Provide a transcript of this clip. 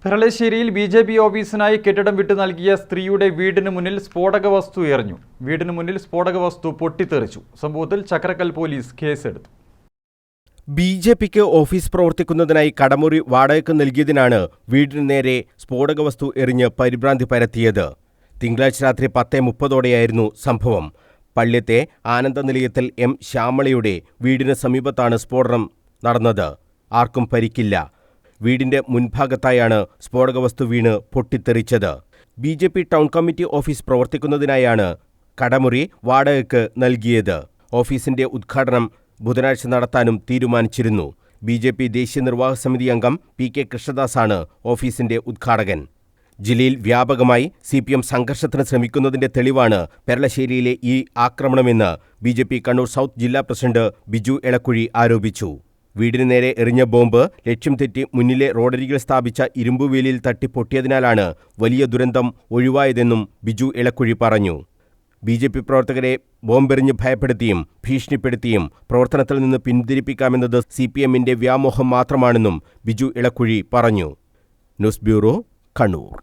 പെരളശ്ശേരിയിൽ BJP. ഓഫീസിനായി കെട്ടിടം വിട്ടു നൽകിയ സ്ത്രീയുടെ വീടിന് മുന്നിൽ സ്ഫോടക വസ്തു എറിഞ്ഞു. വീടിന് മുന്നിൽ സ്ഫോടക വസ്തു പൊട്ടിത്തെറിച്ചു. സംഭവത്തിൽ ചക്രക്കൽ പോലീസ് കേസെടുത്തു. ബി.ജെ.പിക്ക് ഓഫീസ് പ്രവർത്തിക്കുന്നതിനായി കടമുറി വാടകയ്ക്ക് നൽകിയതിനാണ് വീടിന് നേരെ സ്ഫോടക വസ്തു എറിഞ്ഞ് പരിഭ്രാന്തി പരത്തിയത്. തിങ്കളാഴ്ച രാത്രി 10:30ഓടെയായിരുന്നു സംഭവം. പള്ള്യത്തെ ആനന്ദനിലയത്തിൽ എം. ശ്യാമളയുടെ വീടിന് സമീപത്താണ് സ്ഫോടനം നടന്നത്. ആർക്കും പരിക്കില്ല. വീടിന്റെ മുൻഭാഗത്തായാണ് സ്ഫോടക വസ്തു വീണ് പൊട്ടിത്തെറിച്ചത്. ബി.ജെ.പി. ടൗൺ കമ്മിറ്റി ഓഫീസ് പ്രവർത്തിക്കുന്നതിനായാണ് കടമുറി വാടകയ്ക്ക് നൽകിയത്. ഓഫീസിന്റെ ഉദ്ഘാടനം ബുധനാഴ്ച നടത്താനും തീരുമാനിച്ചിരുന്നു. ബി.ജെ.പി. ദേശീയ നിർവാഹക സമിതി അംഗം പി.കെ. കൃഷ്ണദാസാണ് ഓഫീസിന്റെ ഉദ്ഘാടകൻ. ജില്ലയിൽ വ്യാപകമായി CPM സംഘർഷത്തിന് ശ്രമിക്കുന്നതിന്റെ തെളിവാണ് പെരളശ്ശേരിയിലെ ഈ ആക്രമണമെന്ന് ബി.ജെ.പി. കണ്ണൂർ സൗത്ത് ജില്ലാ പ്രസിഡന്റ് ബിജു എളക്കുഴി ആരോപിച്ചു. വീടിന് നേരെ എറിഞ്ഞ ബോംബ് ലക്ഷ്യം തെറ്റി മുന്നിലെ റോഡരികിൽ സ്ഥാപിച്ച ഇരുമ്പുവേലിയിൽ തട്ടി പൊട്ടിയതിനാലാണ് വലിയ ദുരന്തം ഒഴിവായതെന്നും ബിജു എളക്കുഴി പറഞ്ഞു. ബി.ജെ.പി. പ്രവർത്തകരെ ബോംബെറിഞ്ഞ് ഭയപ്പെടുത്തിയും ഭീഷണിപ്പെടുത്തിയും പ്രവർത്തനത്തിൽ നിന്ന് പിന്തിരിപ്പിക്കാമെന്നത് CPMന്റെ വ്യാമോഹം മാത്രമാണെന്നും ബിജു എളക്കുഴി പറഞ്ഞു. News bureau, Kannur.